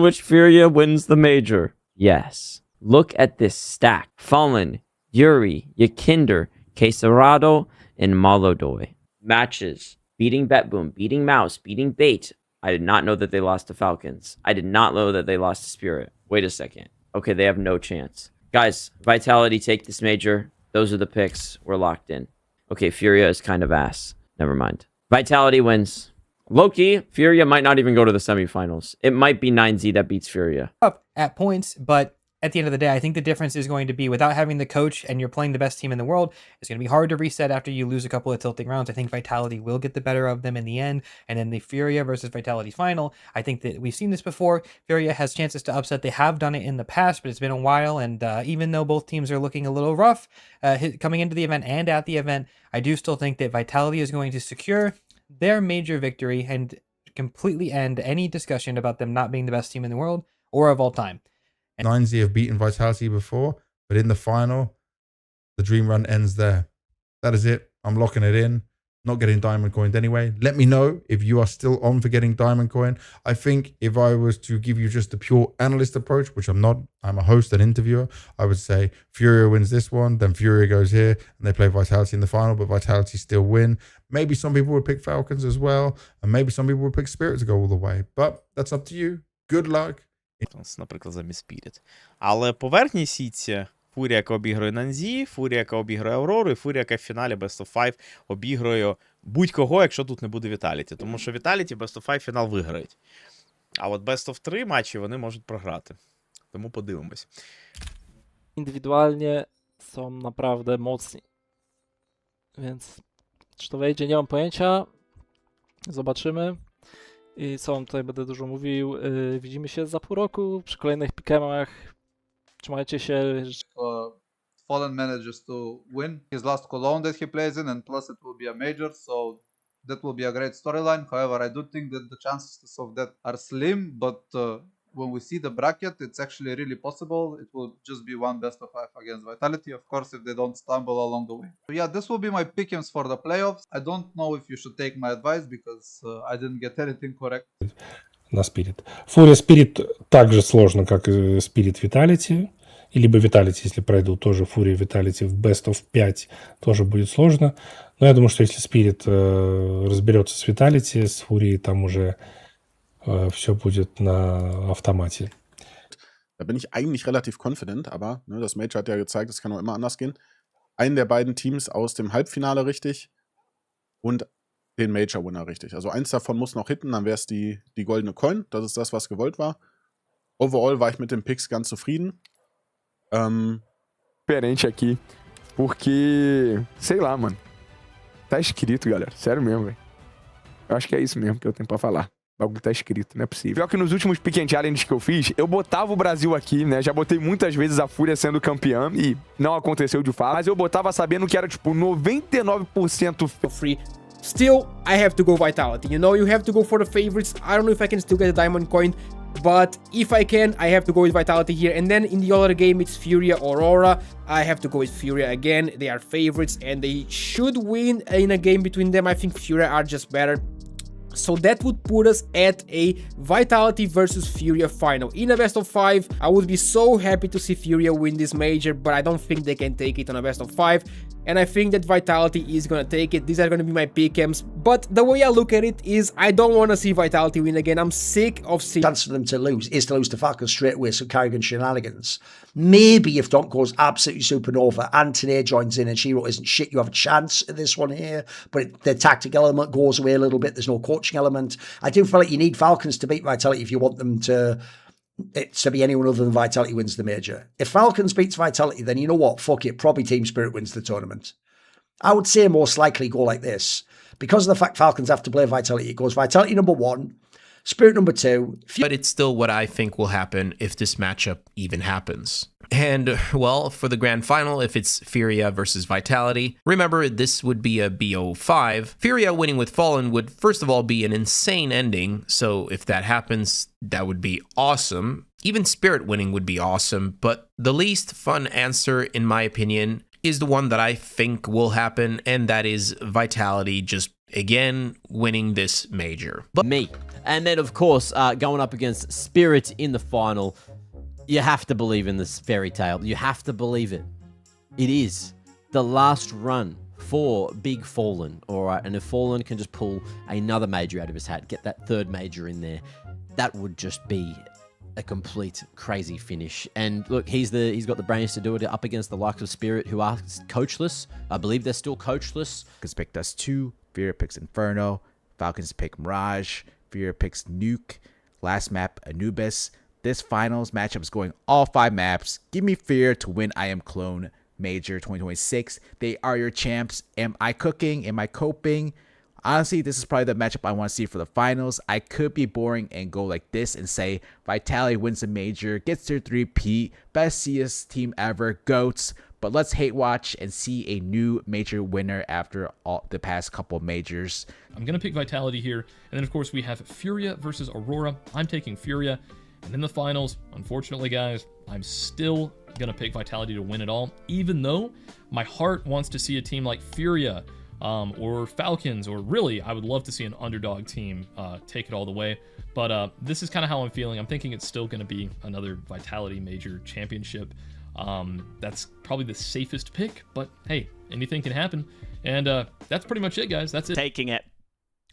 Which Furia wins the major? Yes. Look at this stack. Fallen, Yuri, Yakinder, Quesarado, and Molodoy. Matches. Beating Betboom, beating Mouse, beating Bait. I did not know that they lost to Falcons. I did not know that they lost to Spirit. Wait a second. Okay, they have no chance. Guys, Vitality take this major. Those are the picks. We're locked in. Okay, Furia is kind of ass. Never mind. Vitality wins. Loki, Furia might not even go to the semifinals. It might be 9Z that beats Furia. Up at points, but at the end of the day, I think the difference is going to be without having the coach and you're playing the best team in the world, it's going to be hard to reset after you lose a couple of tilting rounds. I think Vitality will get the better of them in the end. And in the Furia versus Vitality final, I think that we've seen this before. Furia has chances to upset. They have done it in the past, but it's been a while. And even though both teams are looking a little rough coming into the event and at the event, I do still think that Vitality is going to secure their major victory and completely end any discussion about them not being the best team in the world or of all time. 9Z have beaten Vitality before, but in the final, the dream run ends there. That is it. I'm locking it in. Not getting diamond coined anyway. Let me know if you are still on for getting diamond coin. I think if I was to give you just the pure analyst approach, which I'm not, I'm a host and interviewer, I would say Furia wins this one, then Furia goes here, and they play Vitality in the final, but Vitality still win. Maybe some people would pick Falcons as well, and maybe some people would pick Spirit to go all the way. But that's up to you. Good luck. Наприклад, замість Spirit. Але по верхній сітці Фурія, яка обігрує Нанзі, Фурія, яка обігрує Аврору, і Фурія, яка в фіналі Best of 5 обігрує будь-кого, якщо тут не буде Віталіті. Тому що Віталіті Best of 5 фінал виграють. А от Best of 3 матчі вони можуть програти. Тому подивимось. Indywidualnie są naprawdę mocni. Więc czy to wejdzie, nie mam pojęcia. Zobaczymy. I co wam tutaj będę dużo mówił. Widzimy się za pół roku przy kolejnych pick'emach. Trzymajcie się. Fallen manages to win his last Cologne that he plays in, and plus it will be a major, so that will be a great storyline. However, I do think that the chances of that are slim, but when we see the bracket, it's actually really possible. It will just be one best of 5 against Vitality, of course, if they don't stumble along the way. So yeah, this will be my pick'ems for the playoffs. I don't know if you should take my advice because I didn't get anything correct. На Spirit. Фурия Spirit так же сложно, как и Spirit Vitality. И либо Vitality, если пройдут, тоже Фурия Vitality в Best of 5 тоже будет сложно. Но я думаю, что если Spirit разберется с Vitality, с Фурией, там уже все будет на автомате. Da bin ich eigentlich relativ confident, aber ne, das Major hat ja gezeigt, es kann auch immer anders gehen. Einen der beiden Teams aus dem Halbfinale richtig und den Major-Winner richtig. Also eins davon muss noch hitten, dann wäre es die goldene Coin. Das ist das, was gewollt war. Overall war ich mit den Picks ganz zufrieden. Diferente aqui, porque, sei lá, mano. Tá escrito, galera. Sério mesmo, velho. Eu acho que é isso mesmo que eu tenho pra falar. O bagulho tá escrito, não é possível. Pior que nos últimos Pick and Challenge que eu fiz, eu botava o Brasil aqui, né? Já botei muitas vezes a Fúria sendo campeã e não aconteceu de fato. Mas eu botava sabendo que era, tipo, 99% free. Still, I have to go Vitality. You know, you have to go for the favorites. I don't know if I can still get a diamond coin, but if I can, I have to go with Vitality here. And then in the other game, it's Furia Aurora. I have to go with Furia again. They are favorites and they should win in a game between them. I think Furia are just better. So that would put us at a Vitality versus Furia final. In a best of 5, I would be so happy to see Furia win this major, but I don't think they can take it on a best of 5. And I think that Vitality is gonna take it. These are gonna be my pick'ems. But the way I look at it is I don't want to see Vitality win again. I'm sick of seeing... chance for them to lose is to lose to Falcons straight away, so Carrigan shenanigans. Maybe if Donk goes absolutely supernova and Tanae joins in and Shiro isn't shit, you have a chance at this one here. But the tactical element goes away a little bit. There's no coaching element. I do feel like you need Falcons to beat Vitality if you want them to be anyone other than Vitality wins the major. If Falcons beats Vitality, then you know what? Fuck it. Probably Team Spirit wins the tournament. I would say most likely go like this. Because of the fact Falcons have to play Vitality, it goes Vitality number 1, Spirit number 2. But it's still what I think will happen if this matchup even happens. And, well, for the grand final, if it's Furia versus Vitality, remember this would be a BO5. Furia winning with Fallen would, first of all, be an insane ending, so if that happens, that would be awesome. Even Spirit winning would be awesome, but the least fun answer, in my opinion, is the one that I think will happen, and that is Vitality just, again, winning this major. But mate, And then, of course, going up against Spirit in the final, you have to believe in this fairy tale. You have to believe it. It is the last run for Big Fallen. All right, and if Fallen can just pull another major out of his hat, get that third major in there, that would just be a complete crazy finish. And look, he's got the brains to do it up against the likes of Spirit, who are coachless. I believe they're still coachless. Falcons pick Dust 2, Fear picks Inferno, Falcons pick Mirage, Fear picks Nuke, last map Anubis. This finals matchup is going all 5 maps. Give me Fear to win IEM Cologne Major 2026. They are your champs. Am I cooking? Am I coping? Honestly, this is probably the matchup I want to see for the finals. I could be boring and go like this and say Vitality wins the major, gets their 3-peat, best CS team ever, GOATs. But let's hate watch and see a new major winner after all the past couple majors. I'm going to pick Vitality here. And then, of course, we have Furia versus Aurora. I'm taking Furia. And in the finals, unfortunately, guys, I'm still going to pick Vitality to win it all, even though my heart wants to see a team like Furia or Falcons, or really, I would love to see an underdog team take it all the way. But this is kind of how I'm feeling. I'm thinking it's still going to be another Vitality Major Championship. That's probably the safest pick, but hey, anything can happen. And that's pretty much it, guys. That's it. Taking it.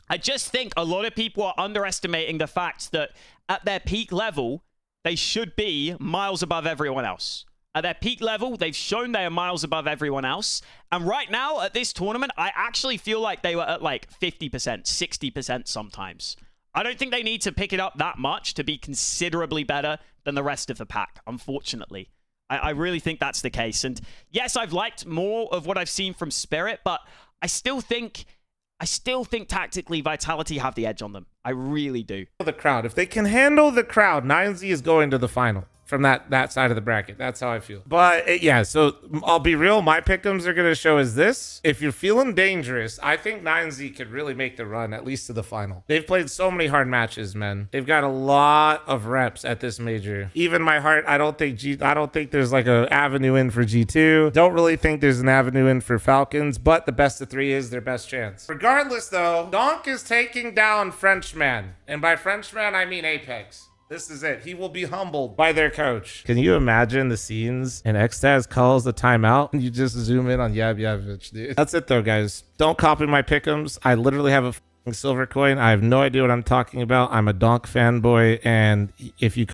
I just think a lot of people are underestimating the fact that at their peak level, they should be miles above everyone else. At their peak level, they've shown they are miles above everyone else. And right now, at this tournament, I actually feel like they were at like 50%, 60% sometimes. I don't think they need to pick it up that much to be considerably better than the rest of the pack, unfortunately. I really think that's the case. And yes, I've liked more of what I've seen from Spirit, but I still think tactically Vitality have the edge on them. I really do. The crowd. If they can handle the crowd, 9Z is going to the final from that side of the bracket. That's how I feel. But yeah, so I'll be real. My pick'ems are going to show is this. If you're feeling dangerous, I think 9Z could really make the run, at least to the final. They've played so many hard matches, man. They've got a lot of reps at this major. Even my heart, I don't think there's like an avenue in for G2. Don't really think there's an avenue in for Falcons, but the best of 3 is their best chance. Regardless though, Donk is taking down Frenchman. And by Frenchman, I mean Apex. This is it. He will be humbled by their coach. Can you imagine the scenes and Xtaz calls the timeout and you just zoom in on Yabyavich, dude? That's it though, guys. Don't copy my pick'ems. I literally have a silver coin. I have no idea what I'm talking about. I'm a Donk fanboy, and if you